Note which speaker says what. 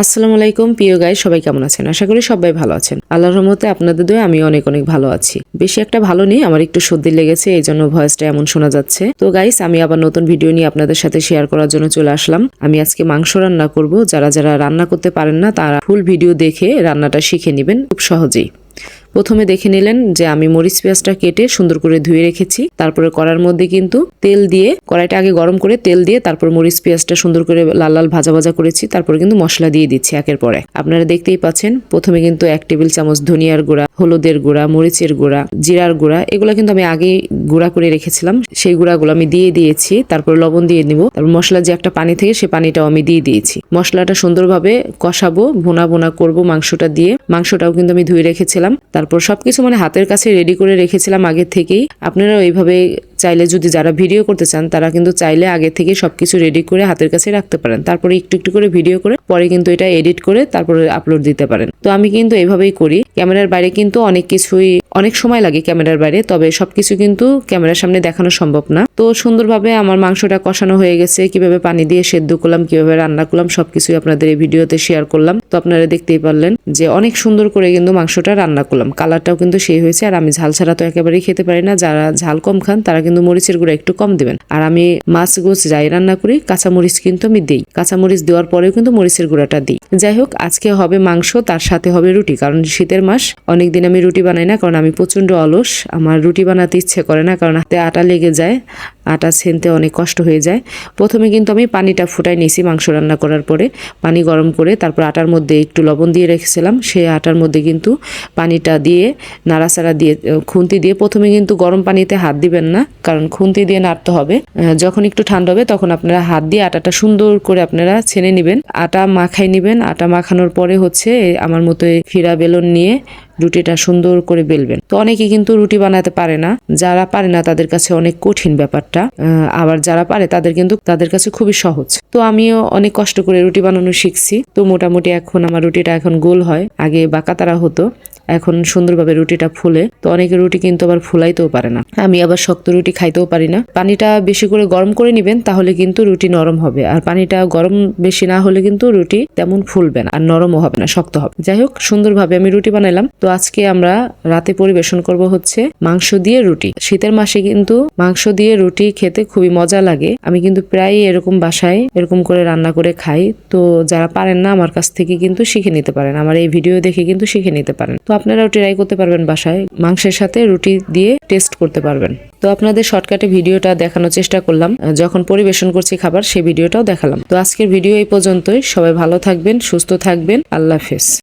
Speaker 1: আসসালামু আলাইকুম প্রিয় গাইস, সবাই কেমন আছেন? আশা করি সবাই ভালো আছেন। আল্লাহর রহমতে আপনাদের দোয়ায় আমি অনেক ভালো আছি। বেশি একটা ভালো নেই, আমার একটু সর্দি লেগেছে, এই জন্য ভয়েসটা এমন শোনা যাচ্ছে। তো গাইস, আমি আবার নতুন ভিডিও নিয়ে আপনাদের সাথে শেয়ার করার জন্য চলে আসলাম। আমি আজকে মাংস রান্না করব। যারা রান্না করতে পারেন না তারা ফুল ভিডিও দেখে রান্নাটা শিখে নেবেন খুব সহজেই। প্রথমে দেখে নিলেন যে আমি মরিচ পেঁয়াজটা কেটে সুন্দর করে ধুয়ে রেখেছি। তারপরে কড়ার মধ্যে কিন্তু তেল দিয়ে, কড়াইটা আগে গরম করে তেল দিয়ে তারপর মরিচ পেঁয়াজটা সুন্দর করে লাল লাল ভাজা করেছি। তারপরে কিন্তু মশলা দিয়ে দিচ্ছি একের পরে। আপনারা দেখতেই পাচ্ছেন, প্রথমে কিন্তু 1 টেবিল চামচ ধনিয়ার গুঁড়া, হলুদের গুঁড়া, মরিচের গুঁড়া, জিরার গুঁড়া, এগুলো কিন্তু আমি আগে গুঁড়া করে রেখেছিলাম, সেই গুঁড়াগুলো আমি দিয়ে দিয়েছি। তারপর লবণ দিয়ে নিব। তারপর মশলা যে একটা পানি থেকে সে পানিটাও আমি দিয়ে দিয়েছি। মশলাটা সুন্দরভাবে কষাবো, ভুনা করব মাংসটা দিয়ে। মাংসটাও কিন্তু আমি ধুয়ে রেখেছিলাম। তারপর সবকিছু হাতের কাছে রেডি করে রেখেছিলাম আগে থেকেই। আপনারা ওইভাবে চাইলে, যদি যারা ভিডিও করতে চান তারা কিন্তু চাইলে আগে থেকে সবকিছু রেডি করে হাতের কাছে রাখতে পারেন। তারপরে একটু করে ভিডিও করে পরে কিন্তু এটা এডিট করে তারপরে আপলোড দিতে পারেন। তো আমি কিন্তু এইভাবেই করি। ক্যামেরার বাইরে কিন্তু অনেক সময় লাগে ক্যামেরার বাইরে, তবে সবকিছু কিন্তু ক্যামেরার সামনে দেখানো সম্ভব না। তো সুন্দরভাবে আমার মাংসটা কষানো হয়ে গেছে। কিভাবে পানি দিয়ে সেদ্ধ করলাম, কিভাবে রান্না করলাম, সবকিছুই আপনাদের এই ভিডিওতে শেয়ার করলাম। তো আপনারা দেখতেই পারলেন যে অনেক সুন্দর করে কিন্তু মাংসটা রান্না করলাম। কালারটাও কিন্তু সেই হয়েছে। আর আমি ঝাল ছাড়া তো একেবারেই খেতে পারি না। যারা ঝাল কম খান তারা কিন্তু মরিচের গুঁড়া একটু কম দিবেন। আর আমি মাছ গোছ যাই রান্না করি, কাঁচামরিচ কিন্তু আমি দিই। কাঁচামরিচ দেওয়ার পরেও কিন্তু মরিচের গুঁড়াটা দিই। যাই হোক, আজকে হবে মাংস, তার সাথে হবে রুটি। কারণ শীতের মাস, অনেকদিন আমি রুটি বানাই না, কারণ আমি প্রচন্ড অলস। আমার রুটি বানাতে ইচ্ছে করে না, কারণ হাতে আটা লেগে যায়, আটা ছেনতে অনেক কষ্ট হয়ে যায়। প্রথমে কিন্তু আমি পানিটা ফুটাই নিয়েছি মাংস রান্না করার পরে। পানি গরম করে তারপর আটার মধ্যে একটু লবণ দিয়ে রেখেছিলাম। সেই আটার মধ্যে কিন্তু পানিটা দিয়ে নাড়াচাড়া দিয়ে, খুন্তি দিয়ে, প্রথমে কিন্তু গরম পানিতে হাত দিবেন না, কারণ খুন্তি দিয়ে নাড়তে হবে। যখন একটু ঠান্ডা হবে তখন আপনারা হাত দিয়ে আটাটা সুন্দর করে আপনারা ছেনে নেবেন, আটা মাখাই নেবেন। আটা মাখানোর পরে আমার মতো ফিরা বেলন নিয়ে রুটিটা সুন্দর করে বেলবেন। তো অনেকে কিন্তু রুটি বানাতে পারে না, যারা পারে না তাদের কাছে অনেক কঠিন ব্যাপারটা। আবার যারা পারে তাদের কাছে খুবই সহজ। তো আমিও অনেক কষ্ট করে রুটি বানানো শিখছি। তো মোটামুটি এখন আমার রুটিটা এখন গোল হয়, আগে বাঁকাতারা হতো, এখন সুন্দরভাবে রুটিটা ফুলে। তো অনেকে রুটি কিন্তু আবার ফুলাইতেও পারে না। আমি আবার শক্ত রুটি খাইতেও পারি না। পানিটা বেশি করে গরম করে নিবেন, তাহলে কিন্তু রুটি নরম হবে। আর পানিটা গরম বেশি না হলে কিন্তু রুটি তেমন ফুলবে না, আর নরমও হবে না, শক্ত হবে। যাই হোক, সুন্দরভাবে আমি রুটি বানাইলাম। তো আজকে আমরা রাতে পরিবেশন করব মাংস দিয়ে রুটি। শীতের মাসে কিন্তু মাংস দিয়ে রুটি খেতে খুবই মজা লাগে। আমি কিন্তু প্রায় এরকম বাসায় এরকম করে রান্না করে খাই। তো যারা পারেন না, আমার কাছ থেকে কিন্তু শিখে নিতে পারেন, আমার এই ভিডিও দেখে কিন্তু শিখে নিতে পারেন। তো আপনারাও ট্রাই করতে পারবেন বাসায়, মাংসের সাথে রুটি দিয়ে টেস্ট করতে পারবেন। তো আপনাদের শর্টকাটে ভিডিওটা দেখানোর চেষ্টা করলাম, যখন পরিবেশন করছি খাবার সেই ভিডিওটাও দেখালাম। তো আজকের ভিডিও এই পর্যন্তই। সবাই ভালো থাকবেন, সুস্থ থাকবেন। আল্লাহ হাফেজ।